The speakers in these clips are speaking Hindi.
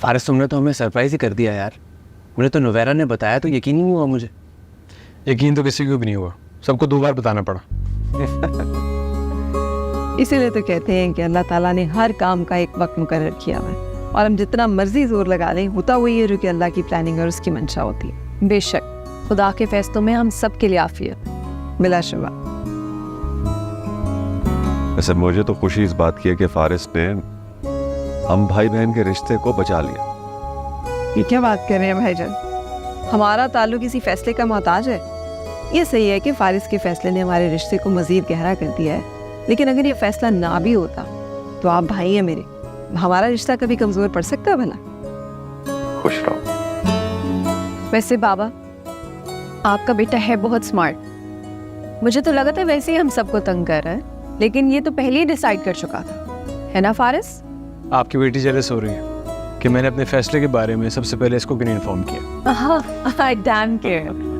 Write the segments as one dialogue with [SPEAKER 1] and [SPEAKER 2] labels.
[SPEAKER 1] फारिस, तुमने तो हमें सरप्राइज ही कर दिया यार। मुझे तो नवेरा ने बताया तो यकीन ही नहीं हुआ मुझे।
[SPEAKER 2] यकीन तो किसी को भी नहीं हुआ, सबको 2 बार बताना पड़ा।
[SPEAKER 3] इसीलिए तो कहते हैं कि अल्लाह ताला ने हर काम का एक वक्त मुकर्रर किया हुआ है, और हम जितना मर्जी जोर लगा लें होता वही है जो कि अल्लाह की प्लानिंग और उसकी मंशा होती है।
[SPEAKER 4] बेशक खुदा के फैसलों में हम सब के लिए आफियत।
[SPEAKER 3] बिलाशुबा।
[SPEAKER 5] वैसे मुझे तो खुशी इस बात की है कि फारिस ने हम भाई बहन के रिश्ते को बचा लिया।
[SPEAKER 3] ये क्या बात कर रहे हैं भाईजान? हमारा ताल्लुक किसी फैसले का मोहताज है? ये सही है कि फारिस के फैसले ने हमारे रिश्ते को मजीद गहरा कर दिया है, लेकिन अगर ये फैसला ना भी होता तो आप भाई हैं मेरे, हमारा रिश्ता कभी कमजोर पड़ सकता है भला?
[SPEAKER 5] खुश रहो।
[SPEAKER 4] वैसे बाबा, आपका बेटा है बहुत स्मार्ट। मुझे तो लगा था वैसे ही हम सबको तंग कर रहा है, लेकिन ये तो पहले ही डिसाइड कर चुका था, है ना फारिस?
[SPEAKER 2] आपकी बेटी जेलस हो रही है कि मैंने अपने फैसले के बारे में सबसे पहले इसको क्यों इन्फॉर्म किया।
[SPEAKER 4] आई डैम केयर।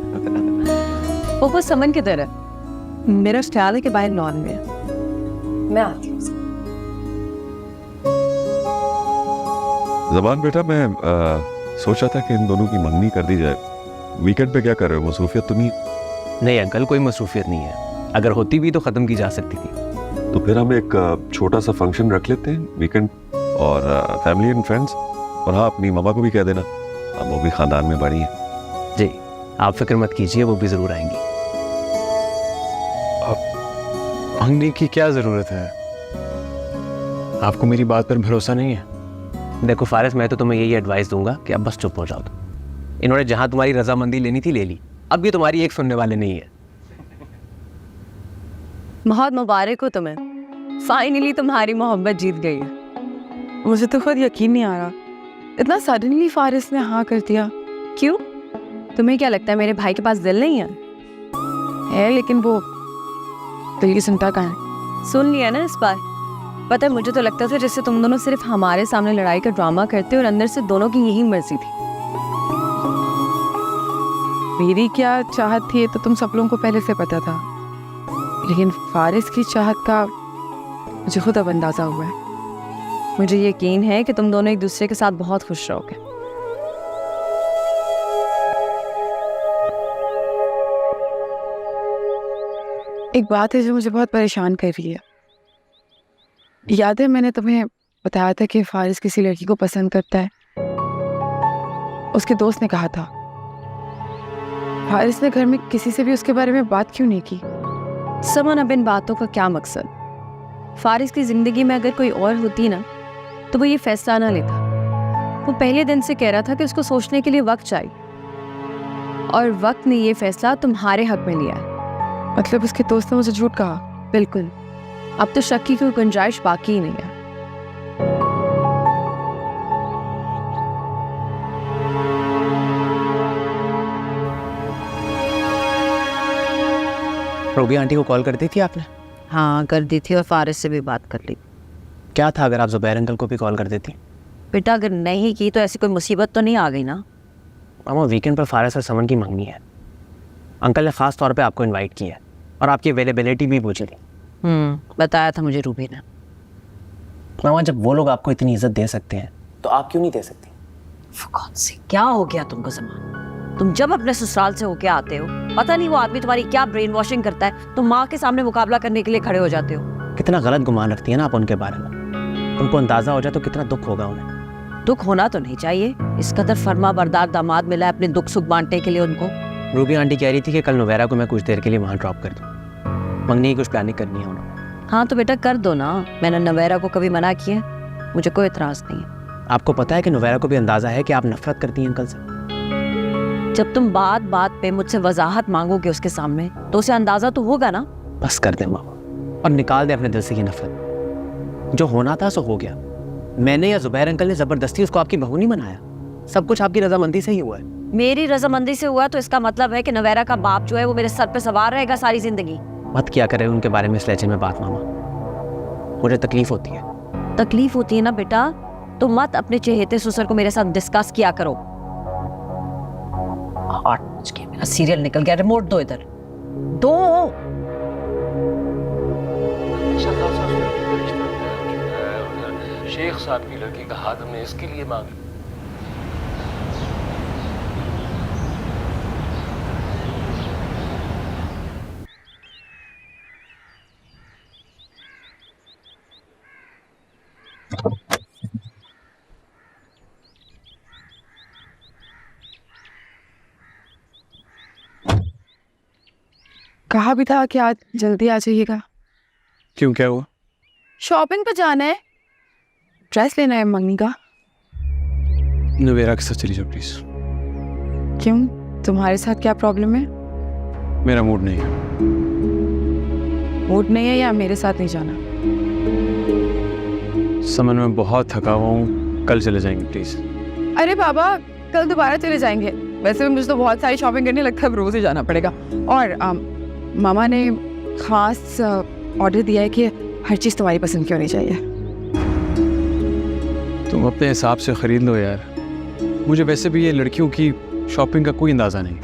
[SPEAKER 4] वो समन की तरह।
[SPEAKER 3] मेरा ख्याल है कि बाहर लॉन में है।
[SPEAKER 4] मैं आती हूँ।
[SPEAKER 5] ज़बान बेटा, मैं सोचा था कि इन दोनों की मंगनी कर दी जाए। वीकेंड पे क्या कर रहे हो? मसरूफियत तो नहीं?
[SPEAKER 1] नहीं अंकल, कोई मसरूफियत नहीं है। अगर होती भी तो ख़त्म की जा सकती थी।
[SPEAKER 5] तो फिर हम एक छोटा सा फंक्शन रख लेते हैं वीकेंड, और फैमिली एंड फ्रेंड्स। और हाँ, अपनी मम्मा को भी कह देना, अब वो भी ख़ानदान में बड़ी है।
[SPEAKER 1] जी, आप फिक्र मत कीजिए, वो भी ज़रूर आएंगी।
[SPEAKER 2] मंगनी की क्या ज़रूरत है? आपको मेरी बात पर भरोसा नहीं है?
[SPEAKER 1] देखो फारिस, मैं तो तुम्हें यही एडवाइस दूंगा कि अब बस चुप हो जाओ। इन्होंने जहां तुम्हारी रजामंदी लेनी थी ले ली, अब भी तुम्हारी एक सुनने वाले नहीं है।
[SPEAKER 4] बहुत मुबारक हो तुम्हें, फाइनली तुम्हारी मोहब्बत जीत गई है।
[SPEAKER 6] मुझे तो खुद यकीन नहीं आ रहा, इतना सडनली फारिस ने हाँ कर दिया।
[SPEAKER 4] क्यों? तुम्हें क्या लगता है मेरे भाई के पास दिल नहीं है?
[SPEAKER 6] है, लेकिन वो दिल की सुनता कहाँ है?
[SPEAKER 4] सुन लिया ना इस बार। पता है, मुझे तो लगता था जैसे तुम दोनों सिर्फ हमारे सामने लड़ाई का ड्रामा करते और अंदर से दोनों की यही मर्जी थी।
[SPEAKER 6] मेरी क्या चाहत थी तो तुम सब लोगों को पहले से पता था, लेकिन फारिस की चाहत का मुझे खुद अब अंदाजा हुआ है।
[SPEAKER 4] मुझे यकीन है कि तुम दोनों एक दूसरे के साथ बहुत खुश रहोगे।
[SPEAKER 6] एक बात है जो मुझे बहुत परेशान कर रही है। याद है मैंने तुम्हें बताया था कि फारिस किसी लड़की को पसंद करता है? उसके दोस्त ने कहा था। फारिस ने घर में किसी से भी उसके बारे में बात क्यों नहीं की?
[SPEAKER 4] समन, अब इन बातों का क्या मकसद? फारिस की जिंदगी में अगर कोई और होती ना तो वो ये फैसला ना लेता। वो पहले दिन से कह रहा था कि उसको सोचने के लिए वक्त चाहिए, और वक्त ने ये फैसला तुम्हारे हक में लिया है।
[SPEAKER 6] मतलब उसके दोस्त ने मुझे झूठ कहा?
[SPEAKER 4] बिल्कुल। अब तो शक की कोई गुंजाइश बाकी ही नहीं है।
[SPEAKER 1] रोबी आंटी को कॉल कर दी थी आपने?
[SPEAKER 7] हाँ कर दी थी, और फारिस से भी बात कर ली।
[SPEAKER 1] क्या था अगर आप ज़ुबैर अंकल को भी कॉल कर देती?
[SPEAKER 7] बेटा अगर नहीं की तो ऐसी कोई मुसीबत तो नहीं आ गई ना?
[SPEAKER 1] मामा, वीकेंड पर फारिस और समन की मंगनी है। अंकल ने ख़ास तौर पे आपको इनवाइट किया है और आपकी अवेलेबिलिटी भी पूछी थी।
[SPEAKER 7] बताया था मुझे रूबी ने।
[SPEAKER 1] मामा, जब वो लोग आपको इतनी इज्जत दे सकते हैं तो आप क्यों नहीं दे सकती?
[SPEAKER 7] कौन से क्या हो गया तुमको ज़मान? तुम जब अपने ससुराल से होके आते हो, पता नहीं वो आदमी तुम्हारी क्या ब्रेन वॉशिंग करता है, तुम माँ के सामने मुकाबला करने के लिए खड़े हो जाते हो।
[SPEAKER 1] कितना गलत गुमान रखती है ना आप उनके बारे में। उनको अंदाजा हो जाए तो कितना दुख होगा उन्हें।
[SPEAKER 7] दुख होना तो नहीं चाहिए, इस कदर फर्मा बरदार दामाद मिला है अपने दुख सुख बांटने के लिए उनको।
[SPEAKER 1] रूबी आंटी कह रही थी कि कल नवेरा को मैं कुछ देर के लिए वहाँ ड्रॉप कर दूँ। मंगनी की कुछ प्लानिंग करनी है उन्होंने।
[SPEAKER 7] हाँ तो बेटा कर दो ना, मैंने नवेरा को कभी मना किया? मुझे कोई इतराज नहीं है।
[SPEAKER 1] आपको पता है कि नवेरा को भी अंदाजा है कि आप नफरत करती हैं अंकल से।
[SPEAKER 7] जब तुम बात बात पे मुझसे वजाहत मांगोगे उसके सामने तो उसे अंदाजा तो होगा ना।
[SPEAKER 1] बस कर दे मामा और निकाल दे अपने दिल से ये नफरत। जो होना था सो हो गया। मैंने या जुबैर अंकल ने जबरदस्ती उसको आपकी बहू नहीं बनाया। सब कुछ आपकी रजामंदी से ही हुआ है।
[SPEAKER 7] मेरी रजामंदी से हुआ तो इसका मतलब है कि नवेरा का बाप जो है वो मेरे सर पे सवार रहेगा सारी जिंदगी।
[SPEAKER 1] मत किया करे उनके बारे में इस लहजे में बात मामा, मुझे तकलीफ होती है।
[SPEAKER 7] तकलीफ होती है ना बेटा, तो मत अपने चहेते ससुर को मेरे साथ डिस्कस किया करो। 8 बज गए, मेरा सीरियल निकल गया, रिमोट दो इधर दो।
[SPEAKER 8] शेख साहब की लड़की का हाथ हमने इसके लिए मांगा।
[SPEAKER 6] कहा भी था कि आज जल्दी आ जाइएगा।
[SPEAKER 2] क्यों, क्या हुआ?
[SPEAKER 6] शॉपिंग पे जाना है, ड्रेस लेना है मंगनी का।
[SPEAKER 2] नवेरा के साथ चली जाओ प्लीज।
[SPEAKER 6] क्यों, तुम्हारे साथ क्या प्रॉब्लम है?
[SPEAKER 2] मेरा मूड नहीं है।
[SPEAKER 6] मूड नहीं है या मेरे साथ नहीं जाना?
[SPEAKER 2] समन में बहुत थका हुआ हूँ, कल चले जाएंगे प्लीज।
[SPEAKER 6] अरे बाबा, कल दोबारा चले जाएंगे। वैसे भी मुझे तो बहुत सारी शॉपिंग करनी लगता है, अब रोज ही जाना पड़ेगा। और मामा ने खास ऑर्डर दिया है कि हर चीज़ तुम्हारी पसंद की होनी चाहिए।
[SPEAKER 2] तुम अपने हिसाब से खरीद लो यार, मुझे वैसे भी ये लड़कियों की शॉपिंग का कोई अंदाजा नहीं।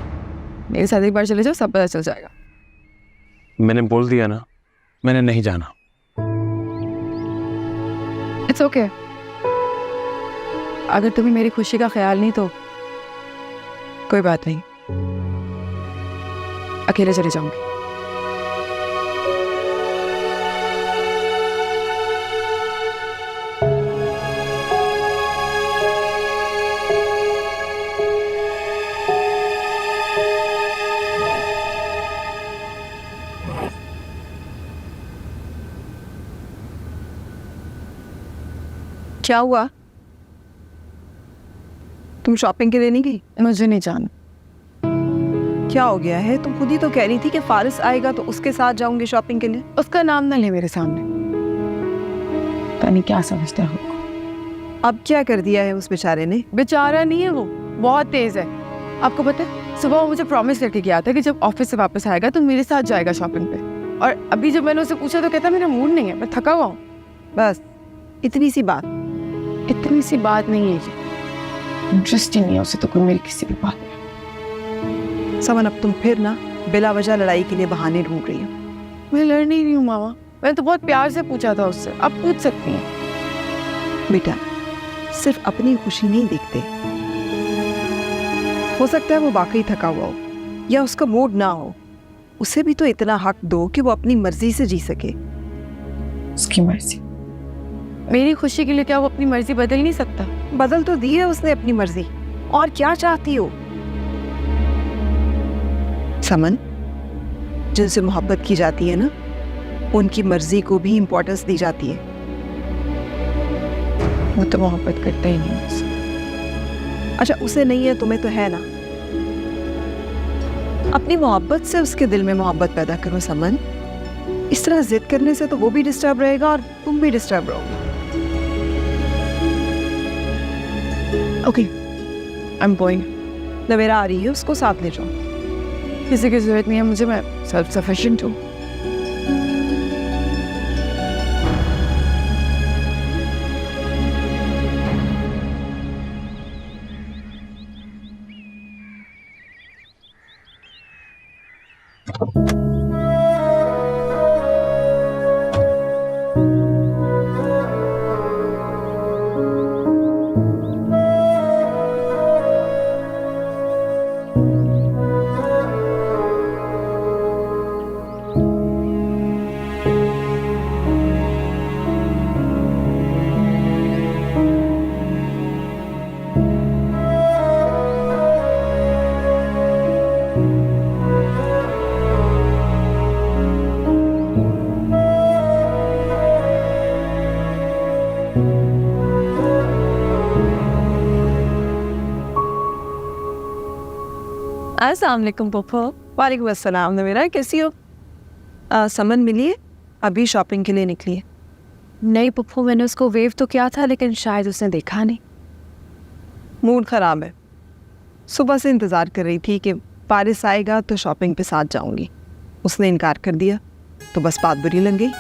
[SPEAKER 6] मेरे साथ एक बार चले जाओ, सब पता चल जाएगा।
[SPEAKER 2] मैंने बोल दिया ना, मैंने नहीं जाना।
[SPEAKER 6] It's okay. अगर तुम्हें मेरी खुशी का ख्याल नहीं तो कोई बात नहीं, अकेले चले जाऊंगी।
[SPEAKER 3] क्या हुआ? तुम शॉपिंग के लिए नहीं गई?
[SPEAKER 6] मुझे नहीं जाना।
[SPEAKER 3] क्या हो गया है? तुम खुद ही तो कह रही थी कि फारिस आएगा तो उसके साथ जाऊंगी शॉपिंग के लिए।
[SPEAKER 6] उसका नाम ना ले मेरे सामने। पता नहीं क्या समझते हो।
[SPEAKER 3] अब क्या कर दिया है उस बेचारे ने?
[SPEAKER 6] बेचारा नहीं है वो, बहुत तेज है। आपको पता है, सुबह वो मुझे प्रॉमिस करके गया था कि जब ऑफिस से वापस आएगा तो मेरे साथ जाएगा शॉपिंग पे। और अभी जब मैंने उसे पूछा तो कहता मेरा मूड नहीं है, मैं थका हुआ हूँ।
[SPEAKER 3] बस इतनी सी बात?
[SPEAKER 6] इतनी सी बात नहीं है ये, इंटरेस्ट ही नहीं है उसे तो कोई मेरी किसी भी बात में।
[SPEAKER 3] समन, अब तुम फिर ना बिला वजह लड़ाई के लिए बहाने ढूंढ रही हो।
[SPEAKER 6] मैं लड़ नहीं रही हूँ मामा, मैंने तो बहुत प्यार से पूछा था उससे। अब पूछ सकती हैं।
[SPEAKER 3] बेटा, सिर्फ अपनी खुशी नहीं देखते, हो सकता है वो वाकई थका हुआ हो या उसका मूड ना हो। उसे भी तो इतना हक दो कि वो अपनी मर्जी से जी सके।
[SPEAKER 6] उसकी मर्जी, मेरी खुशी के लिए क्या वो अपनी मर्जी बदल नहीं सकता?
[SPEAKER 3] बदल तो दी है उसने अपनी मर्जी, और क्या चाहती हो? समन, जिनसे मोहब्बत की जाती है ना, उनकी मर्जी को भी इम्पोर्टेंस दी जाती है।
[SPEAKER 6] वो तो मोहब्बत करता ही नहीं मुझसे।
[SPEAKER 3] अच्छा, उसे नहीं है, तुम्हें तो है ना। अपनी मोहब्बत से उसके दिल में मोहब्बत पैदा करो समन। इस तरह जिद करने से तो वो भी डिस्टर्ब रहेगा और तुम भी डिस्टर्ब रहोगे।
[SPEAKER 6] Okay, I am going.
[SPEAKER 3] Navera आ रही है, उसको साथ ले जाओ।
[SPEAKER 6] किसी की जरूरत नहीं है मुझे, मैं सेल्फ सफिशिएंट हूँ।
[SPEAKER 3] अस्सलाम वालेकुम पप्पू। वालेकुम अस्सलाम नवेरा, कैसी हो? समन मिलिए, अभी शॉपिंग के लिए निकली है।
[SPEAKER 4] नहीं पप्पू, मैंने उसको वेव तो किया था लेकिन शायद उसने देखा नहीं।
[SPEAKER 3] मूड ख़राब है। सुबह से इंतज़ार कर रही थी कि फारिस आएगा तो शॉपिंग पे साथ जाऊंगी। उसने इनकार कर दिया तो बस बात बुरी लग गई।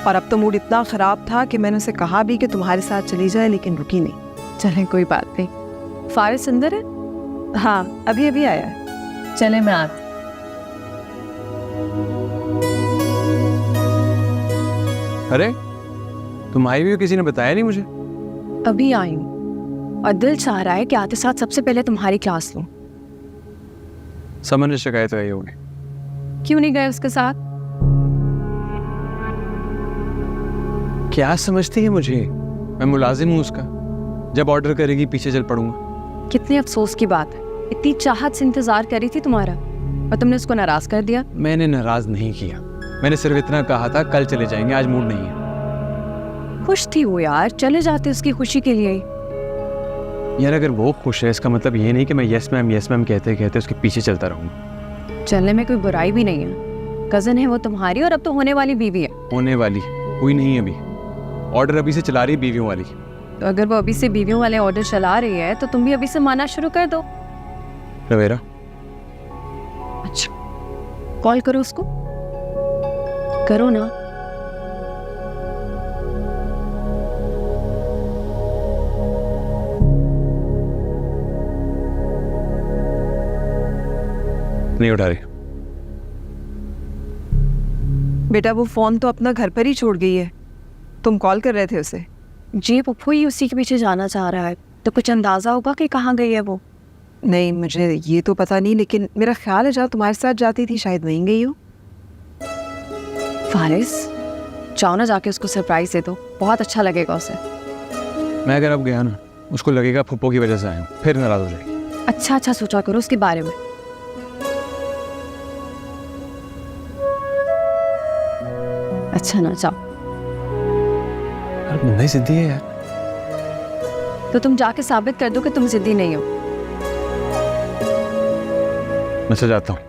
[SPEAKER 3] और अब तो मूड इतना ख़राब था कि मैंने उसे कहा भी कि तुम्हारे साथ चली जाए, लेकिन रुकी नहीं।
[SPEAKER 6] चलें, कोई बात नहीं।
[SPEAKER 4] फारिस अंदर है?
[SPEAKER 3] हाँ, अभी अभी आया है।
[SPEAKER 4] चले मैं आती।
[SPEAKER 2] अरे तुम आई हुई हो, किसी ने बताया नहीं मुझे?
[SPEAKER 4] अभी आई हूँ और दिल चाह रहा है कि आते साथ सबसे पहले तुम्हारी क्लास लूं।
[SPEAKER 2] समन ने शिकायत आई होगी।
[SPEAKER 4] क्यों नहीं गए उसके साथ?
[SPEAKER 2] क्या समझती है मुझे? मैं मुलाजिम हूँ उसका, जब ऑर्डर करेगी पीछे चल पड़ूंगा।
[SPEAKER 4] कितनी अफसोस की बात है, इतनी चाहत से इंतजार कर रही थी तुम्हारा। और तुमने उसको नाराज कर दिया।
[SPEAKER 2] मैंने नाराज नहीं किया, मैंने सिर्फ इतना कहा था कल चले जाएंगे, आज मूड नहीं है।
[SPEAKER 4] खुश थी वो यार, चले जाते उसकी खुशी के लिए।
[SPEAKER 2] यार अगर वो खुश है इसका मतलब ये नहीं कि मैं यस मैम कहते कहते उसके पीछे चलता रहूँगा।
[SPEAKER 4] चलने में कोई बुराई भी नहीं है, कजन है वो तुम्हारी और अब तो होने वाली बीवी है।
[SPEAKER 2] होने वाली हुई नहीं है अभी, ऑर्डर अभी से चला रही है बीवियों वाली।
[SPEAKER 4] तो अगर वो अभी से बीवियों वाले ऑर्डर चला रही है तो तुम भी अभी से माना शुरू कर दो।
[SPEAKER 2] रवेरा
[SPEAKER 4] अच्छा, कॉल करो उसको, करो ना।
[SPEAKER 2] नहीं उठा रही।
[SPEAKER 3] बेटा वो फोन तो अपना घर पर ही छोड़ गई है, तुम कॉल कर रहे थे उसे?
[SPEAKER 4] जी पप्पू ही उसी के पीछे जाना चाह रहा है, तो कुछ अंदाजा होगा कि कहाँ गई है वो।
[SPEAKER 3] नहीं मुझे ये तो पता नहीं, लेकिन मेरा ख्याल है जहाँ तुम्हारे साथ जाती थी शायद वहीं गई हो।
[SPEAKER 4] फारिस जाओ ना, जाके उसको सरप्राइज दे दो, बहुत अच्छा लगेगा उसे।
[SPEAKER 2] मैं अगर अब गया ना उसको लगेगा फुप्पो की वजह से आया हूँ, फिर नाराज हो जाएगी।
[SPEAKER 4] अच्छा सोचा करो उसके बारे में। अच्छा ना जाओ,
[SPEAKER 2] बंदा ही जिद्दी है यार।
[SPEAKER 4] तो तुम जाके साबित कर दो कि तुम जिद्दी नहीं हो।
[SPEAKER 2] मैं से जाता हूँ।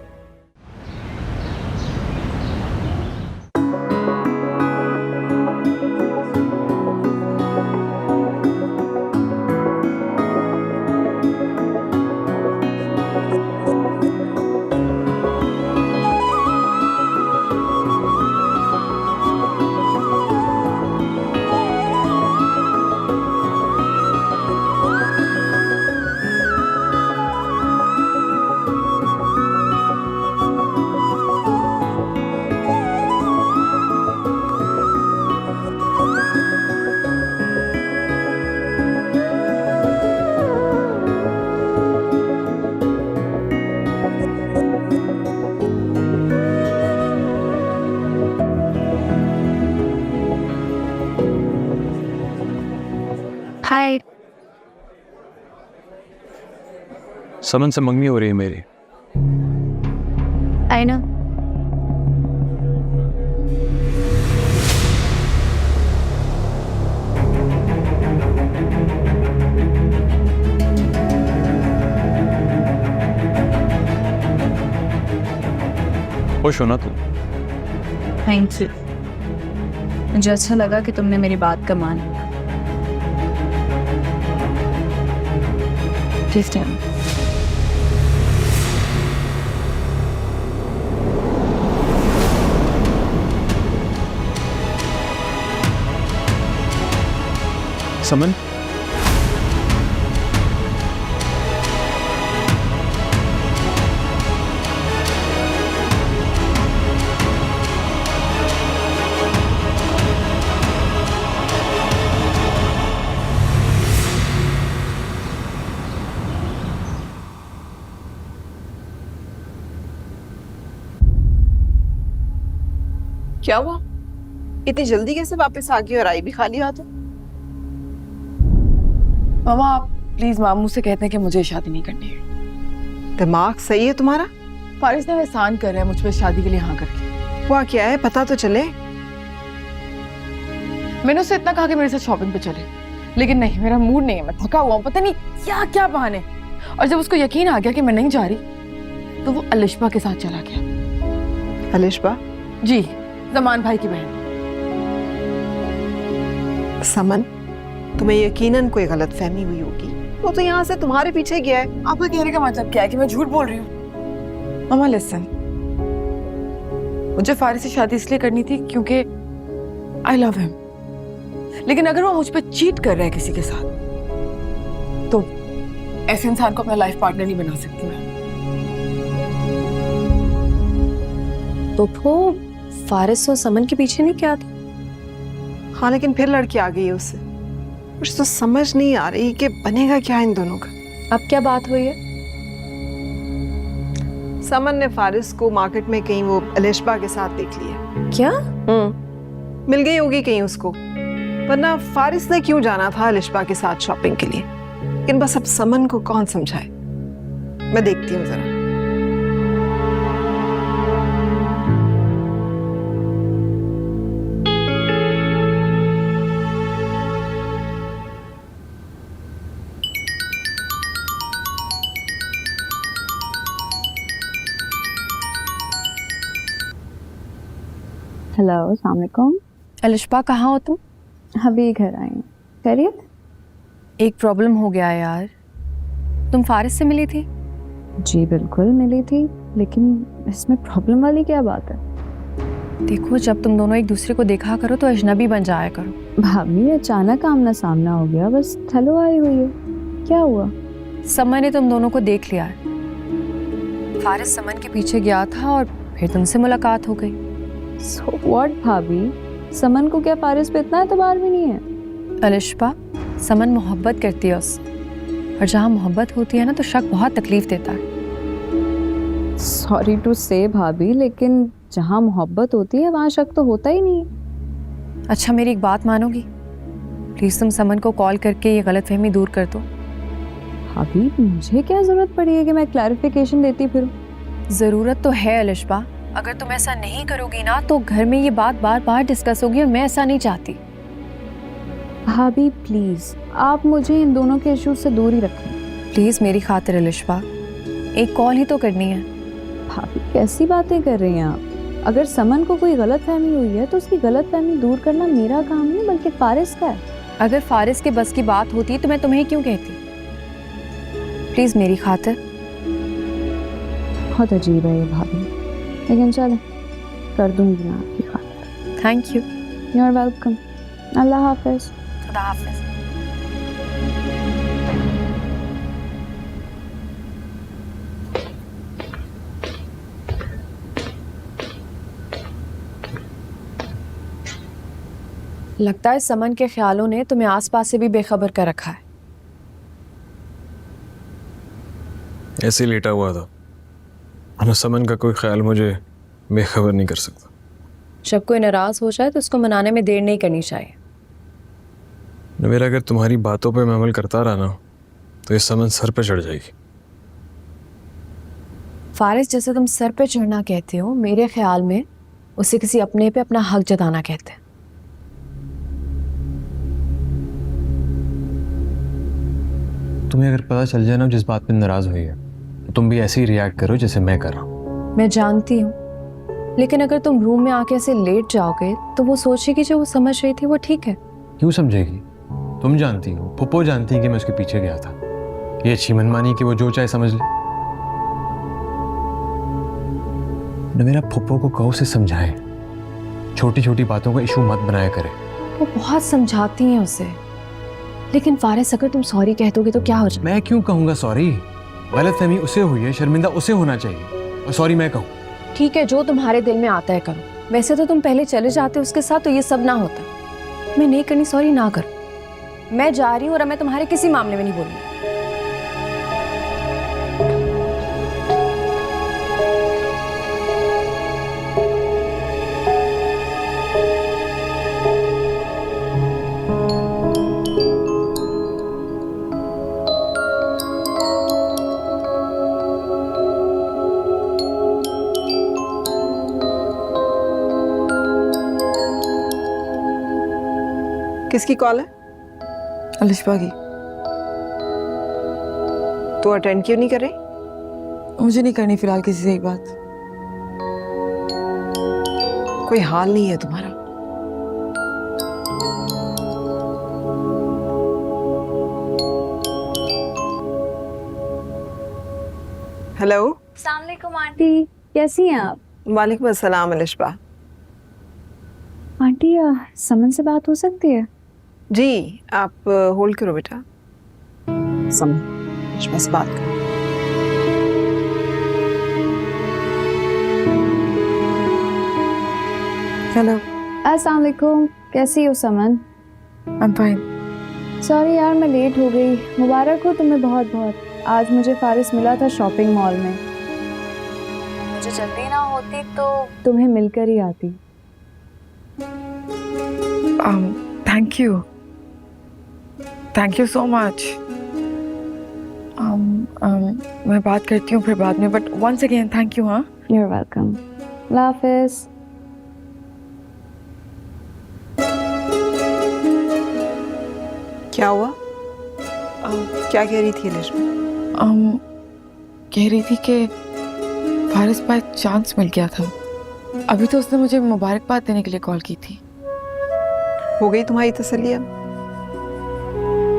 [SPEAKER 4] हाय।
[SPEAKER 2] समन से मंगनी हो रही है मेरी।
[SPEAKER 4] आई ना।
[SPEAKER 2] खुश हो ना तू?
[SPEAKER 6] थैंक यू, मुझे अच्छा लगा कि तुमने मेरी बात का मान लिया। Please tell me.
[SPEAKER 2] समन
[SPEAKER 3] क्या हुआ, इतनी जल्दी कैसे वापस आ गई और आई भी खाली हाथ?
[SPEAKER 6] मामा आप प्लीज मामू से कहते हैं कि मुझे शादी नहीं करनी है।
[SPEAKER 3] दिमाग सही है तुम्हारा?
[SPEAKER 6] फारिस ने एहसान कर रहा है मुझ पे शादी के लिए हाँ करके।
[SPEAKER 3] हुआ क्या है पता तो चले।
[SPEAKER 6] मैंने उससे इतना कहा कि मेरे साथ शॉपिंग पे चले, लेकिन नहीं, मेरा मूड नहीं है, मैं थका हुआ हूँ, पता नहीं क्या क्या बहाने। और जब उसको यकीन आ गया कि मैं नहीं जा रही तो वो अलिशबा के साथ चला गया।
[SPEAKER 3] अलिशबा?
[SPEAKER 6] जी, जमान भाई की बहन।
[SPEAKER 3] समन, तुम्हें यकीनन कोई गलतफहमी हुई होगी, वो तो यहाँ से तुम्हारे पीछे गया है।
[SPEAKER 6] आपका कहने का मतलब क्या है कि मैं झूठ बोल रही हूँ? मामा लिसन, मुझे फारिस से शादी इसलिए करनी थी क्योंकि आई लव हिम, लेकिन अगर वो मुझ पे चीट कर रहा है किसी के साथ तो ऐसे इंसान को अपना लाइफ पार्टनर नहीं बना सकती मैं।
[SPEAKER 4] तो वो फारिस और समन के पीछे नहीं क्या था?
[SPEAKER 3] हाँ लेकिन फिर लड़की आ गई है उससे। मुझे तो समझ नहीं आ रही कि बनेगा क्या इन दोनों का।
[SPEAKER 4] अब क्या बात हुई है?
[SPEAKER 3] समन ने फारिस को मार्केट में कहीं वो अलिशबा के साथ देख लिया।
[SPEAKER 4] क्या?
[SPEAKER 3] मिल गई होगी कहीं उसको, वरना फारिस ने क्यों जाना था अलिशबा के साथ शॉपिंग के लिए। लेकिन बस अब समन को कौन समझाए। मैं देखती हूँ जरा।
[SPEAKER 8] हेलो, अस्सलाम वालेकुम।
[SPEAKER 4] अलिशबा कहाँ हो तुम?
[SPEAKER 8] अभी घर आई हूँ। खैरियत?
[SPEAKER 4] एक प्रॉब्लम हो गया है यार। तुम फारिस से मिली थी?
[SPEAKER 8] जी बिल्कुल मिली थी, लेकिन इसमें प्रॉब्लम वाली क्या बात है?
[SPEAKER 4] देखो, जब तुम दोनों एक दूसरे को देखा करो तो अजनबी बन जाया करो।
[SPEAKER 8] भाभी अचानक आमना सामना हो गया, बस हेलो आई हुई है। क्या हुआ?
[SPEAKER 4] समन ने तुम दोनों को देख लिया है। फारिस समन के पीछे गया था और फिर तुमसे मुलाकात हो गई।
[SPEAKER 8] सो व्हाट भाभी, समन को क्या फारिस पे इतना एतबार भी नहीं है?
[SPEAKER 4] अलिशबा, समन मोहब्बत करती है उससे, और जहाँ मोहब्बत होती है ना तो शक बहुत तकलीफ देता है।
[SPEAKER 8] सॉरी टू से भाभी, लेकिन जहाँ मोहब्बत होती है वहाँ शक तो होता ही नहीं।
[SPEAKER 4] अच्छा, मेरी एक बात मानोगी? प्लीज़ तुम समन को कॉल करके ये गलतफहमी दूर कर दो।
[SPEAKER 8] भाभी मुझे क्या जरूरत पड़ी है कि मैं क्लैरिफिकेशन देती फिरूं?
[SPEAKER 4] ज़रूरत तो है अलिशबा। अगर तुम ऐसा नहीं करोगी ना तो घर में ये बात बार बार डिस्कस होगी और मैं ऐसा नहीं चाहती।
[SPEAKER 8] भाभी प्लीज, आप मुझे इन दोनों के इश्यूज से दूर ही रखें।
[SPEAKER 4] प्लीज़ मेरी खातिर अलिशबा, एक कॉल ही तो करनी है।
[SPEAKER 8] भाभी कैसी बातें कर रही हैं आप? अगर समन को कोई गलत फहमी हुई है तो उसकी गलत फहमी दूर करना मेरा काम नहीं बल्कि फारिस का है।
[SPEAKER 4] अगर फारिस के बस की बात होती तो मैं तुम्हें क्यों कहती? प्लीज़ मेरी खातिर।
[SPEAKER 8] बहुत अजीब है ये भाभी, लेकिन चलो कर दूंगी मैं आपकी खातिर।
[SPEAKER 4] Thank you.
[SPEAKER 8] You are welcome. अल्लाह हाफिज।
[SPEAKER 4] खुदा हाफिज। लगता है समन के ख्यालों ने तुम्हें आसपास से भी बेखबर कर रखा है।
[SPEAKER 2] ऐसे ही लेटा हुआ था, वरना समन का कोई ख्याल मुझे बेखबर नहीं कर सकता।
[SPEAKER 4] जब कोई नाराज हो जाए तो उसको मनाने में देर नहीं करनी चाहिए।
[SPEAKER 2] मेरा अगर तुम्हारी बातों पे मैं अमल करता रहा ना तो ये समन सर पे चढ़ जाएगी।
[SPEAKER 4] फारिस, जैसे तुम सर पे चढ़ना कहते हो, मेरे ख्याल में उसे किसी अपने पे अपना हक जताना कहते हैं।
[SPEAKER 2] तुम्हें अगर पता चल जाए ना जिस बात पे नाराज हुई है तो तुम भी ऐसे ही रिएक्ट करो जैसे मैं कर रहा हूँ।
[SPEAKER 4] मैं जानती हूँ, लेकिन अगर तुम रूम में आके ऐसे लेट जाओगे तो वो सोचेगी जो वो समझ रही थी वो ठीक है।
[SPEAKER 2] क्यों समझेगी? तुम जानती हो, पुप्पो जानती है कि मैं उसके पीछे गया था। ये अच्छी मनमानी कि वो जो चाहे समझ ले। न मेरा पुप्पो को कहो से समझाए, छोटी छोटी बातों का इशू मत बनाया करे।
[SPEAKER 4] वो बहुत समझाती हैं उसे, लेकिन फारिस अगर तुम सॉरी कह दोगे तो क्या हो जाए?
[SPEAKER 2] मैं क्यों कहूँगा सॉरी? गलतफहमी उसे हुई है, शर्मिंदा उसे होना चाहिए, और सॉरी मैं कहूँ।
[SPEAKER 4] ठीक है, जो तुम्हारे दिल में आता है करो। वैसे तो तुम पहले चले जाते उसके साथ तो ये सब ना होता। मैं नहीं करनी सॉरी ना करो। मैं जा रही हूँ और मैं तुम्हारे किसी मामले में नहीं बोलूँगी।
[SPEAKER 3] किसकी कॉल है?
[SPEAKER 6] अलिशबा की।
[SPEAKER 3] तो अटेंड क्यों नहीं कर रही?
[SPEAKER 6] मुझे नहीं करनी फिलहाल किसी से एक बात।
[SPEAKER 3] कोई हाल नहीं है तुम्हारा? हेलो।
[SPEAKER 8] अस्सलाम वालेकुम आंटी, कैसी हैं आप?
[SPEAKER 3] वालेकुम अस्सलाम अलिशबा।
[SPEAKER 8] आंटी समन से बात हो सकती है?
[SPEAKER 3] जी, आप होल्ड करो बेटा। समन, अलिशबा से बात करो।
[SPEAKER 6] हेलो।
[SPEAKER 8] अस्सलाम वालेकुम, कैसी हो Saman?
[SPEAKER 6] I am fine.
[SPEAKER 8] Sorry यार मैं लेट हो गई। मुबारक हो तुम्हें बहुत बहुत। आज मुझे फारिस मिला था शॉपिंग मॉल में। मुझे जल्दी ना होती तो तुम्हें मिलकर ही आती।
[SPEAKER 6] Thank you so much. मैं बात करती हूँ फिर बाद में, but once again thank you. हाँ,
[SPEAKER 8] यू आर वेलकम। अल्लाह हाफिज।
[SPEAKER 3] क्या हुआ? क्या कह रही थी अलिशबा?
[SPEAKER 6] कह रही थी कि फारिस बाय चांस मिल गया था अभी तो उसने मुझे मुबारकबाद देने के लिए कॉल की थी।
[SPEAKER 3] हो गई तुम्हारी तसल्ली अब?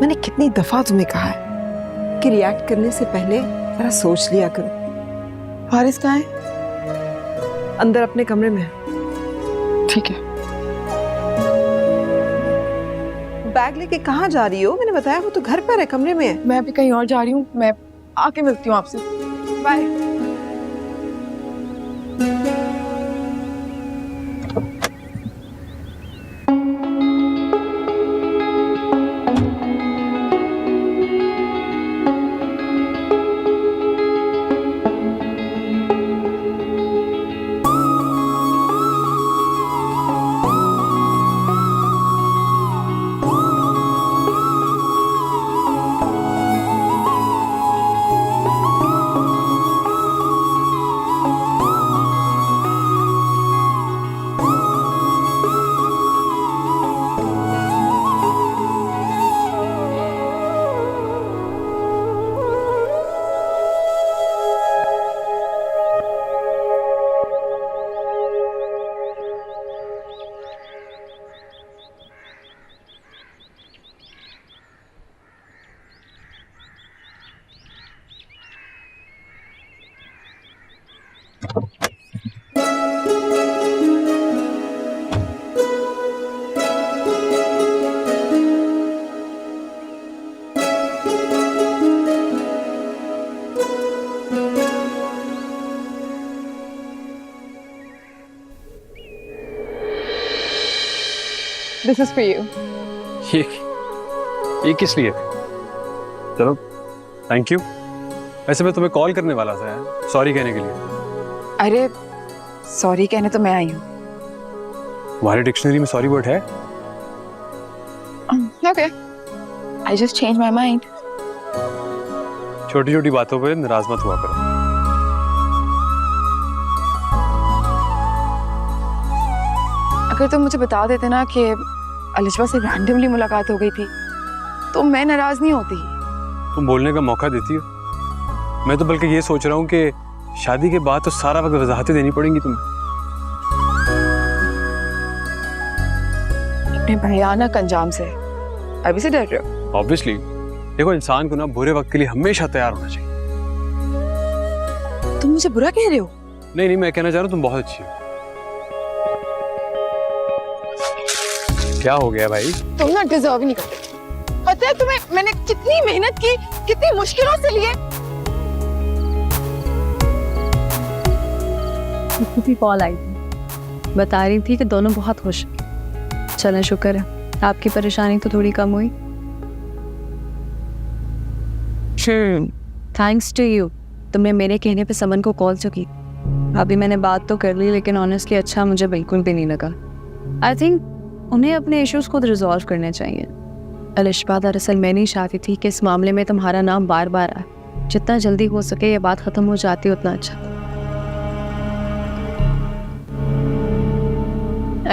[SPEAKER 3] मैंने कितनी दफा तुम्हें कहा है कि रिएक्ट करने से पहले जरा सोच लिया करो।
[SPEAKER 6] फारिस कहाँ है?
[SPEAKER 3] अंदर अपने कमरे में है।
[SPEAKER 6] ठीक है।
[SPEAKER 3] बैग लेके कहाँ जा रही हो? मैंने बताया वो तो घर पर है, कमरे में है।
[SPEAKER 6] मैं अभी कहीं और जा रही हूँ, मैं आके मिलती हूँ आपसे। Bye. This is for you.
[SPEAKER 2] ये किस लिए? चलो, थैंक यू। वैसे मैं तुम्हें कॉल करने वाला था यार, सॉरी कहने के लिए।
[SPEAKER 6] अरे सॉरी कहने तो मैं आई हूँ।
[SPEAKER 2] तुम्हारी डिक्शनरी में सॉरी वर्ड है?
[SPEAKER 6] Okay, I just change my mind.
[SPEAKER 2] छोटी छोटी बातों पे नाराज मत हुआ करो।
[SPEAKER 6] अगर तुम मुझे बता देते ना कि अलिशबा से रैंडमली मुलाकात हो गई थी तो मैं नाराज नहीं होती।
[SPEAKER 2] तुम बोलने का मौका देती हो। मैं तो बल्कि ये सोच रहा हूँ कि शादी के बाद तो सारा वक्त वजाहतें देनी पड़ेंगी तुम्हें।
[SPEAKER 6] अपने भयानक अंजाम से अभी से डर रहे हो?
[SPEAKER 2] ऑब्वियसली, देखो इंसान को ना बुरे वक्त के लिए हमेशा तैयार होना चाहिए।
[SPEAKER 6] तुम मुझे बुरा कह रहे हो?
[SPEAKER 2] नहीं नहीं, मैं कहना चाह रहा हूँ तुम बहुत अच्छी हो। क्या हो गया भाई?
[SPEAKER 6] तुम ना डिजर्व ही नहीं करते। पता है तुम्हें मैंने कितनी मेहनत की, कितनी मुश्किलों से लिए।
[SPEAKER 4] खुद ही कॉल आई थी, बता रही थी कि दोनों बहुत खुश हैं। चलें, शुक्र है आपकी परेशानी तो थोड़ी कम हुई। थैंक्स टू यू, तुमने मेरे कहने पे समन को कॉल तो की। अभी मैंने बात तो कर ली, लेकिन ऑनेस्टली अच्छा मुझे बिल्कुल भी नहीं लगा। आई थिंक उन्हें अपने इश्यूज खुद रिजॉल्व करने चाहिए। अलिशबा, दरअसल मैं नहीं चाहती थी कि इस मामले में तुम्हारा नाम बार बार आए। जितना जल्दी हो सके ये बात खत्म हो जाती उतना अच्छा था।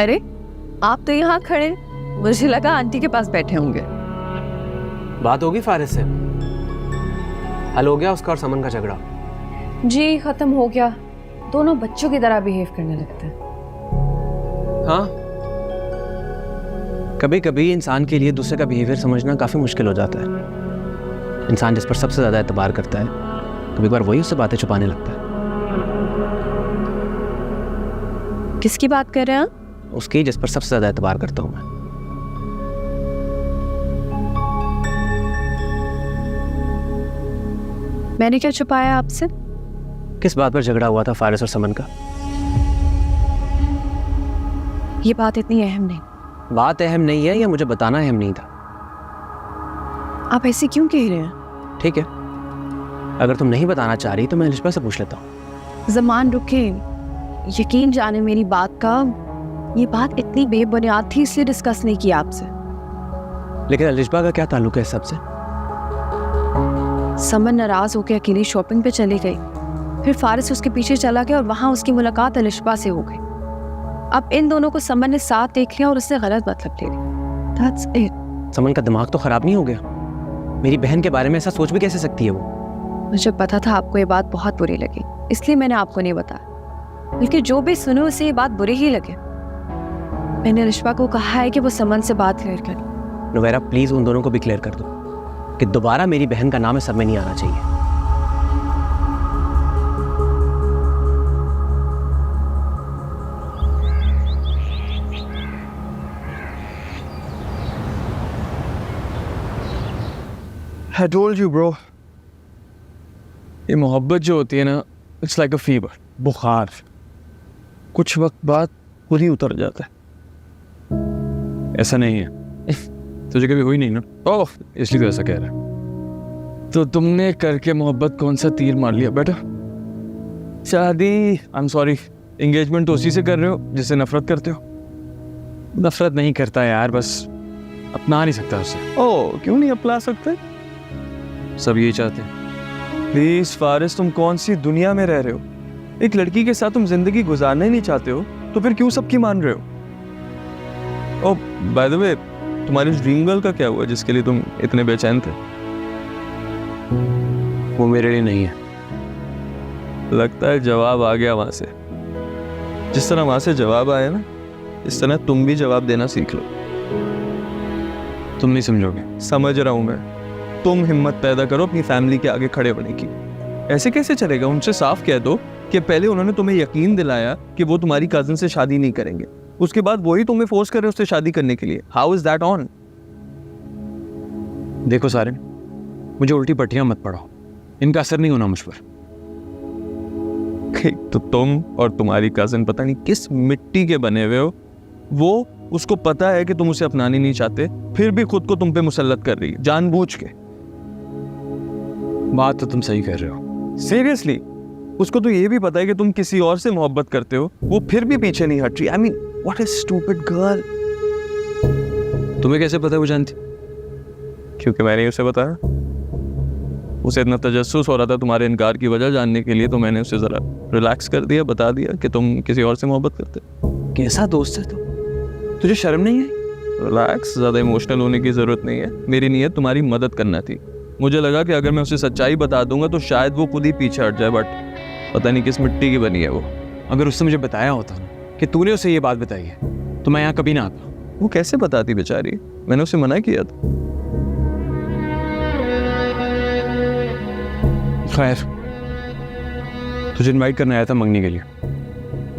[SPEAKER 4] अरे आप तो यहाँ खड़े, मुझे लगा आंटी के पास बैठे होंगे।
[SPEAKER 1] बात होगी फारिस से? हल हो गया उसका और समन का झगड़ा?
[SPEAKER 4] जी खत्म हो गया। दोनों बच्चों की तरह बिहेव करने लगते हैं।
[SPEAKER 1] हाँ, कभी कभी इंसान के लिए दूसरे का बिहेवियर समझना काफ़ी मुश्किल हो जाता है। इंसान जिस पर सबसे ज़्यादा एतबार करता है, कभी बार वही उससे बातें छुपाने लगता है।
[SPEAKER 4] किसकी बात कर रहे हैं आप?
[SPEAKER 1] उसकी जिस पर सबसे ज़्यादा एतबार करता हूँ मैं।
[SPEAKER 4] मैंने क्या छुपाया आपसे?
[SPEAKER 1] किस बात पर झगड़ा हुआ था फारिस और समन का?
[SPEAKER 4] ये बात इतनी अहम नहीं।
[SPEAKER 1] बात अहम नहीं है या मुझे बताना अहम नहीं था?
[SPEAKER 4] आप ऐसे क्यों कह रहे हैं?
[SPEAKER 1] ठीक है, अगर तुम नहीं बताना चाह रही तो मैं अलिशबा से पूछ लेता हूँ।
[SPEAKER 4] ज़मान रुके, यकीन जाने मेरी बात का। ये बात इतनी बेबुनियाद थी इसलिए डिस्कस नहीं किया आपसे।
[SPEAKER 1] लेकिन अलिशबा का क्या ताल्लुक है इस सबसे?
[SPEAKER 4] समन नाराज होकर अकेली शॉपिंग पे चली गई, फिर फारिस उसके पीछे चला गया और वहां उसकी मुलाकात अलिशबा से हो गई। अब इन दोनों को समन ने साथ देख लिया और उससे गलत मतलब ले ली। That's it.
[SPEAKER 1] समन का दिमाग तो खराब नहीं हो गया? मेरी बहन के बारे में ऐसा सोच भी कैसे सकती है वो?
[SPEAKER 4] मुझे पता था आपको ये बात बहुत बुरी लगी, इसलिए मैंने आपको नहीं बताया। बल्कि जो भी सुने उसे ये बात बुरी ही लगे। मैंने रिश्वा को कहा है कि वो समन से बात क्लियर करे।
[SPEAKER 1] नुवेरा प्लीज उन दोनों को भी क्लियर कर दो कि दोबारा मेरी बहन का नाम है सब में नहीं आना चाहिए।
[SPEAKER 9] I told you, bro. ये मोहब्बत जो होती है ना, इट्स लाइक अ फीवर, बुखार। कुछ वक्त बाद खुद ही उतर जाता है।
[SPEAKER 2] ऐसा नहीं है। तुझे कभी हुई नहीं ना? ओह, इसलिए तो ऐसा कह रहा है।
[SPEAKER 9] तो तुमने करके मोहब्बत कौन सा तीर मार लिया बेटा? शादी, आई एम सॉरी, एंगेजमेंट तो उसी से कर रहे हो जिससे नफरत करते हो।
[SPEAKER 2] नफरत नहीं करता यार, बस अपना नहीं सकता उससे।
[SPEAKER 9] ओह, क्यों नहीं अपना सकते?
[SPEAKER 2] सब यही चाहते हैं।
[SPEAKER 9] प्लीज फारिस, तुम कौन सी दुनिया में रह रहे हो? एक लड़की के साथ तुम जिंदगी गुजारना ही नहीं चाहते हो तो फिर क्यों सबकी मान रहे हो? ओह बाय द वे, तुम्हारी ड्रीम गर्ल का क्या हुआ जिसके लिए तुम इतने बेचैन थे?
[SPEAKER 2] वो मेरे लिए नहीं है।
[SPEAKER 9] लगता है जवाब आ गया वहां से। जिस तरह वहां से जवाब आया ना, इस तरह तुम भी जवाब देना सीख लो।
[SPEAKER 2] तुम नहीं समझोगे।
[SPEAKER 9] समझ रहा हूं मैं। तुम हिम्मत पैदा करो अपनी फैमिली के आगे खड़े होने की। ऐसे कैसे चलेगा? उनसे साफ कह दो कि पहले उन्होंने तुम्हें यकीन दिलाया कि वो तुम्हारी कजिन से शादी नहीं करेंगे, उसके बाद वही तुम्हें फोर्स कर रहे उससे शादी करने के लिए। How is that on?
[SPEAKER 2] देखो सारिन, मुझे उल्टी पट्टियां मत पढ़ाओ, इनका असर नहीं होना मुझ पर।
[SPEAKER 9] तो तुम और तुम्हारी कजिन पता नहीं किस मिट्टी के बने हुए हो। वो उसको पता है कि तुम उसे अपनानी नहीं चाहते, फिर भी खुद को तुम पे मुसल्लत कर रही है जानबूझ के।
[SPEAKER 2] बात तो तुम सही कर रहे हो।
[SPEAKER 9] सीरियसली, उसको तो ये भी पता है कि तुम किसी और से मोहब्बत करते हो, वो फिर भी पीछे नहीं हट रही। I mean what a stupid girl.
[SPEAKER 2] तुम्हें कैसे पता वो जानती?
[SPEAKER 9] क्योंकि मैंने उसे बताया। उसे इतना तजस्सुस हो रहा था तुम्हारे इनकार की वजह जानने के लिए, तो मैंने उसे जरा रिलैक्स कर दिया, बता दिया कि तुम किसी और से मोहब्बत करते।
[SPEAKER 1] कैसा दोस्त है तू? तुझे शर्म नहीं आई?
[SPEAKER 9] रिलैक्स, ज़्यादा इमोशनल होने की ज़रूरत नहीं है। मेरी नीयत तुम्हारी मदद करना थी। मुझे लगा कि अगर मैं उसे सच्चाई बता दूंगा तो शायद वो खुद ही पीछे हट जाए, बट पता नहीं किस मिट्टी की बनी है वो।
[SPEAKER 2] अगर उसने मुझे बताया होता ना कि तूने उसे ये बात बताई है तो मैं यहाँ कभी ना आता।
[SPEAKER 9] वो कैसे बताती बेचारी? मैंने उसे मना किया था।
[SPEAKER 2] खैर, तुझे इनवाइट करने आया था मंगनी के लिए,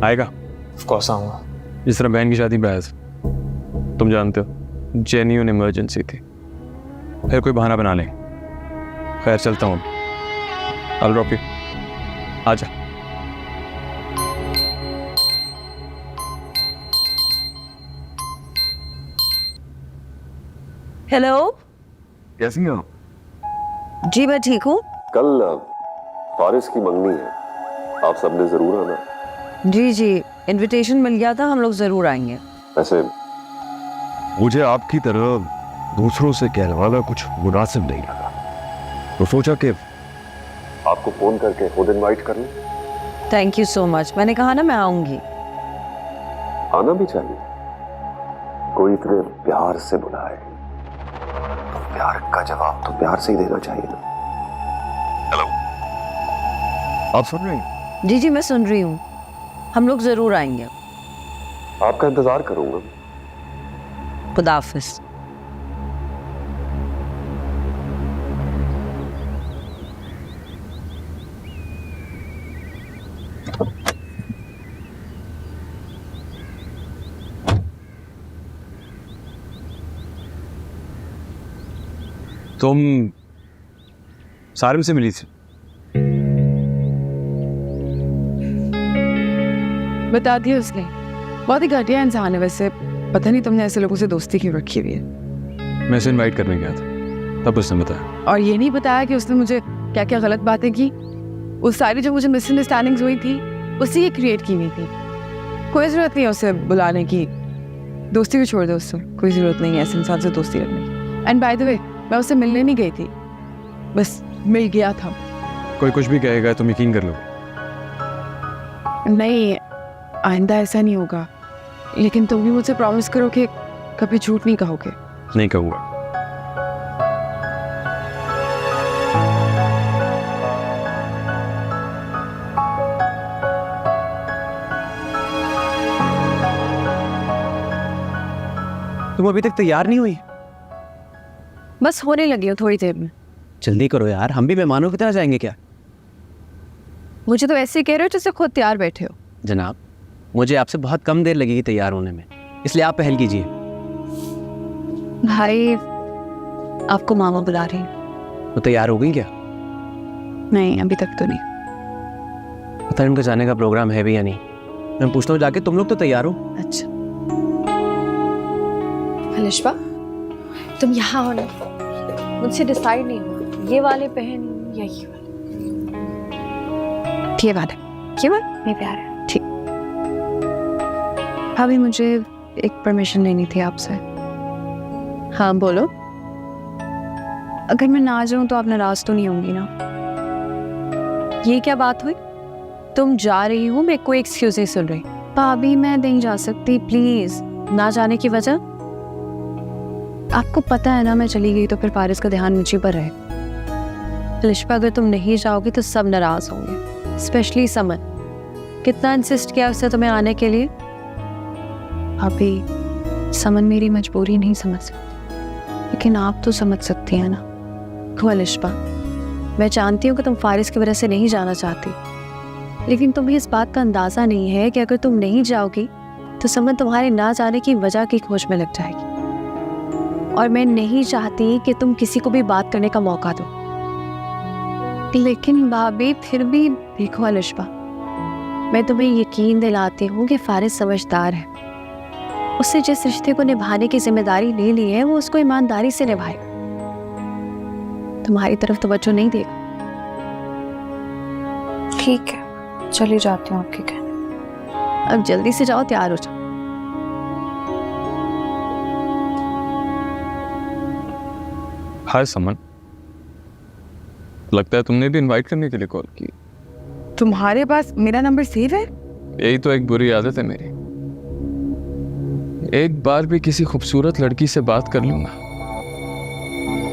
[SPEAKER 2] आएगा?
[SPEAKER 10] ऑफ कोर्स आऊंगा।
[SPEAKER 2] जिस तरह बहन की शादी में आया था, तुम जानते हो जेन्युइन इमरजेंसी थी, फिर कोई बहाना बना लें। खैर चलता हूँ, I'll drop you। आजा।
[SPEAKER 7] हेलो
[SPEAKER 5] कैसी हैं आप?
[SPEAKER 7] जी, मैं ठीक हूँ।
[SPEAKER 5] कल फारिस की मंगनी है, आप सबने जरूर आना।
[SPEAKER 7] जी जी, इनविटेशन मिल गया था, हम लोग जरूर आएंगे।
[SPEAKER 5] वैसे मुझे आपकी तरह दूसरों से कहलवाना कुछ मुनासिब नहीं लगा, तो सोचा कि आपको फोन करके खुद इनवाइट कर लूं।
[SPEAKER 7] Thank you so much. मैंने कहा ना मैं आऊंगी।
[SPEAKER 5] आना भी चाहिए, कोई इतने प्यार से बुलाए तो प्यार का जवाब तो प्यार से ही देना चाहिए ना। हेलो, आप सुन रहे हैं?
[SPEAKER 7] जी जी, मैं सुन रही हूँ। हम लोग जरूर आएंगे।
[SPEAKER 5] आपका इंतजार करूंगा।
[SPEAKER 7] खुदा हाफिज।
[SPEAKER 2] तुम सारिम से मिली थी?
[SPEAKER 6] बता दिया उसने। बहुत ही घटिया इंसान है वैसे। पता नहीं तुमने ऐसे लोगों से दोस्ती क्यों रखी हुई है।
[SPEAKER 2] मैं उसे इनवाइट करने गया था, तब उसने बताया।
[SPEAKER 6] और ये नहीं बताया कि उसने मुझे क्या क्या गलत बातें की। उस सारी जो मुझे मिसअंडरस्टैंडिंग्स हुई थी उसी ये क्रिएट की हुई थी। कोई ज़रूरत नहीं है उसे बुलाने की। दोस्ती को छोड़ दो उससे, कोई ज़रूरत नहीं है ऐसे इंसान से दोस्ती रखने की। एंड बाय द वे, मैं उससे मिलने नहीं गई थी, बस मिल गया था।
[SPEAKER 2] कोई कुछ भी कहेगा तुम यकीन कर लो।
[SPEAKER 6] नहीं, आइंदा ऐसा नहीं होगा। लेकिन तुम भी मुझसे प्रॉमिस करो कि कभी झूठ नहीं कहोगे।
[SPEAKER 2] नहीं कहूँगा।
[SPEAKER 1] तुम अभी तक तैयार नहीं हुई?
[SPEAKER 4] बस होने लगी हूँ थोड़ी देर में।
[SPEAKER 1] जल्दी करो यार, हम भी मेहमानों की तरह जाएंगे क्या?
[SPEAKER 4] मुझे तो ऐसे कह रहे हो जैसे खुद तैयार बैठे हो।
[SPEAKER 1] जनाब, मुझे आपसे बहुत कम देर लगेगी तैयार होने में, इसलिए आप पहल कीजिए।
[SPEAKER 4] भाई, आपको मामा बुला रही हैं।
[SPEAKER 1] वो तैयार हो गई क्या?
[SPEAKER 6] नहीं, अभी तक तो नहीं।
[SPEAKER 1] पता नहीं उनका जाने का प्रोग्राम है भी या नहीं। मैं पूछता हूँ जाके, तुम लोग तो तैयार हो?
[SPEAKER 4] अच्छा,
[SPEAKER 8] अलिशबा, तुम यहाँ हो ना, मुझसे डिसाइड नहीं हुआ ये वाले पहन या ये वाले।
[SPEAKER 6] ये बात है, ये बात
[SPEAKER 8] मेरे प्यारे,
[SPEAKER 6] भाभी मुझे एक परमिशन लेनी थी आपसे।
[SPEAKER 4] हाँ बोलो।
[SPEAKER 6] अगर मैं ना जाऊं तो आप नाराज तो नहीं होंगी ना?
[SPEAKER 4] ये क्या बात हुई? तुम जा रही हो, मैं कोई एक्सक्यूज नहीं सुन रही।
[SPEAKER 6] भाभी मैं नहीं जा सकती, प्लीज।
[SPEAKER 4] ना जाने की वजह?
[SPEAKER 6] आपको पता है ना, मैं चली गई तो फिर फारिस का ध्यान मुझे पर रहे।
[SPEAKER 4] लिशबा, अगर तुम नहीं जाओगी तो सब नाराज होंगे, स्पेशली समन। कितना इंसिस्ट किया उसने तुम्हें आने के लिए?
[SPEAKER 6] भाभी, समन मेरी मजबूरी नहीं समझ सकती, लेकिन आप तो समझ सकती हैं ना।
[SPEAKER 4] हुआ लिशबा, मैं जानती हूँ कि तुम फारिस की वजह से नहीं जाना चाहती, लेकिन तुम्हें इस बात का अंदाज़ा नहीं है कि अगर तुम नहीं जाओगी तो समन तुम्हारे ना जाने की वजह की खोज में लग जाएगी। और मैं नहीं चाहती कि तुम किसी को भी बात करने का मौका दो।
[SPEAKER 6] लेकिन भाभी फिर भी
[SPEAKER 4] देखो अलिशबा, मैं तुम्हें यकीन दिलाती हूँ कि फारिस समझदार है। उससे जिस रिश्ते को निभाने की जिम्मेदारी ले ली है, वो उसको ईमानदारी से निभाएगा, तुम्हारी तरफ तवज्जो नहीं देगा।
[SPEAKER 8] ठीक है, चली जाती हूँ आपके कहने।
[SPEAKER 4] अब जल्दी से जाओ, तैयार हो जाओ।
[SPEAKER 2] हाय समन, लगता है तुमने भी इनवाइट करने के लिए कॉल की।
[SPEAKER 6] तुम्हारे पास मेरा नंबर सेव है?
[SPEAKER 2] यही तो एक बुरी आदत है मेरी, एक बार भी किसी खूबसूरत लड़की से बात कर लूंगा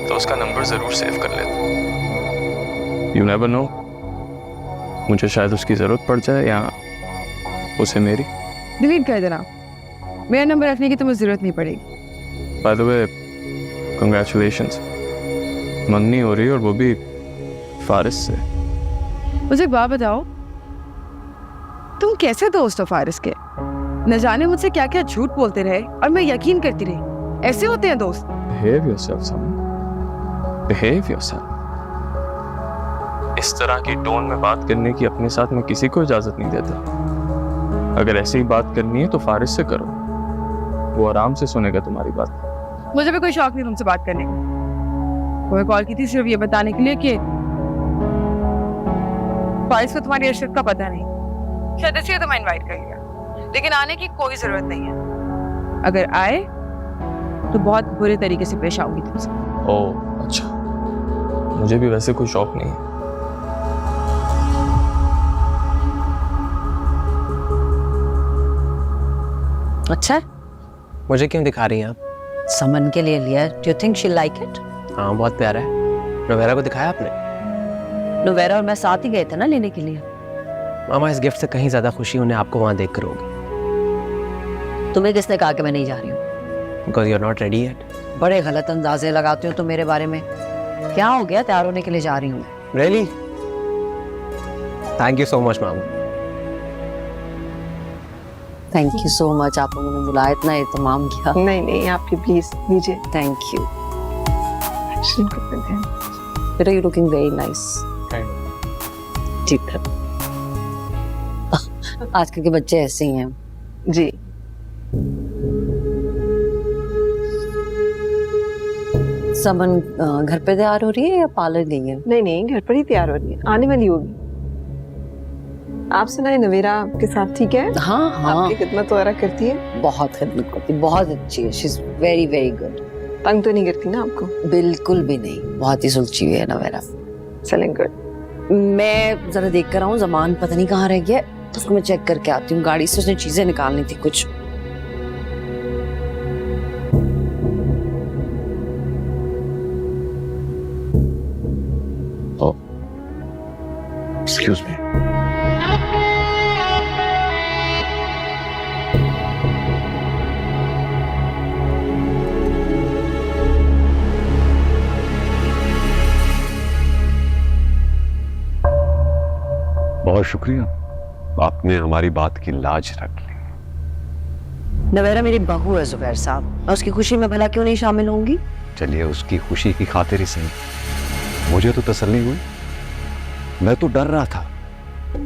[SPEAKER 2] तो उसका नंबर जरूर सेव कर लेता। यू नेवर नो, मुझे शायद उसकी जरूरत पड़ जाए या उसे मेरी।
[SPEAKER 6] डिलीट कर देना, मेरा नंबर रखने की तुम्हें जरूरत नहीं पड़ेगी।
[SPEAKER 2] बाय द वे, कंग्रेचुलेशंस, मंगनी हो रही है और वो भी फारिस से।
[SPEAKER 6] मुझे एक बात बताओ, तुम कैसे दोस्त हो फारिस के? न जाने मुझसे क्या क्या झूठ बोलते रहे और मैं यकीन करती रही। ऐसे होते हैं दोस्त?
[SPEAKER 2] Behave yourself, समन, behave yourself। इस तरह की टोन में बात करने की अपने साथ में किसी को इजाजत नहीं देता। अगर ऐसी ही बात करनी है तो फारिस से करो, वो आराम से सुनेगा तुम्हारी बात।
[SPEAKER 6] मुझे भी कोई शौक नहीं तुमसे बात करने का। मैं कॉल की थी सिर्फ ये बताने के लिए कि फारिस को तुम्हारी इज्जत का पता नहीं, शायद इसलिए तुम्हें इनवाइट कर लिया, लेकिन आने की कोई जरूरत नहीं है। अगर आए तो बहुत बुरे तरीके से पेश आऊंगी तुमसे।
[SPEAKER 2] ओह अच्छा, मुझे भी वैसे कोई शौक नहीं है।
[SPEAKER 7] अच्छा,
[SPEAKER 1] मुझे क्यों दिखा रही हैं आप?
[SPEAKER 7] समन के लिए लिया। Do you think she like it?
[SPEAKER 1] हाँ, बहुत प्यारा है। नोवेरा को दिखाया आपने?
[SPEAKER 7] नोवेरा और मैं साथ ही गए थे ना लेने के लिए।
[SPEAKER 1] मामा, इस गिफ्ट से कहीं ज्यादा खुशी उन्हें आपको वहां देख कर होगी।
[SPEAKER 7] तुम्हें किसने कहा कि मैं नहीं जा रही हूँ?
[SPEAKER 1] Because you're not ready yet.
[SPEAKER 7] बड़े गलत अंदाजे लगाती हो तुम मेरे बारे में। क्या हो गया? तैयार होने के लिए जा रही हूँ।
[SPEAKER 1] Really? Thank you so much, mama.
[SPEAKER 7] Thank you so much, आप लोगों ने बुलाया, इतना एहतमाम किया।
[SPEAKER 3] नहीं नहीं, आप प्लीज लीजिए।
[SPEAKER 7] Thank you. बेटा, यू लुकिंग वेरी नाइस। ठीक है, आजकल के बच्चे ऐसे ही हैं।
[SPEAKER 3] जी,
[SPEAKER 7] समन घर पे तैयार हो रही है या पार्लर गई है?
[SPEAKER 3] नहीं नहीं, घर पर ही तैयार हो रही है, आने वाली होगी। आप सुनाए, नवेरा आपके साथ ठीक है?
[SPEAKER 7] हाँ हाँ,
[SPEAKER 3] आपकी खिदमत वगैरह करती है?
[SPEAKER 7] बहुत खिदमत करती, बहुत अच्छी है। She is very very good.
[SPEAKER 3] तंग तो नहीं करती ना आपको?
[SPEAKER 7] बिल्कुल भी नहीं, बहुत ही सुलझी हुई है नवेरा।
[SPEAKER 3] चलें, गुड।
[SPEAKER 7] मैं जरा देख कर आऊँ, जमान पता नहीं कहाँ रह गया, उसको मैं चेक करके आती हूँ। गाड़ी से उसने चीजें निकालनी थी कुछ।
[SPEAKER 2] Excuse me.
[SPEAKER 5] शुक्रिया, आपने हमारी बात की लाज रख ली।
[SPEAKER 7] नवेरा मेरी बहू है जुबैर साहब, मैं उसकी खुशी में भला क्यों नहीं शामिल होंगी?
[SPEAKER 5] चलिए उसकी खुशी की खातिर ही सही, मुझे तो तसल्ली हुई। मैं तो डर रहा था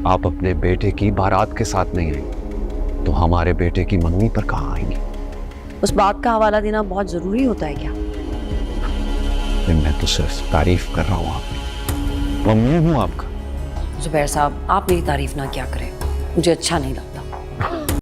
[SPEAKER 5] आप अपने बेटे की बारात के साथ नहीं आई तो हमारे बेटे की मंगनी पर कहाँ आएंगी।
[SPEAKER 7] उस बात का हवाला देना बहुत जरूरी होता है क्या?
[SPEAKER 5] मैं तो सिर्फ तारीफ कर रहा हूँ आपकी, मम्मी हूँ आपका।
[SPEAKER 7] जुबैर साहब, आप मेरी तारीफ ना क्या करें, मुझे अच्छा नहीं लगता।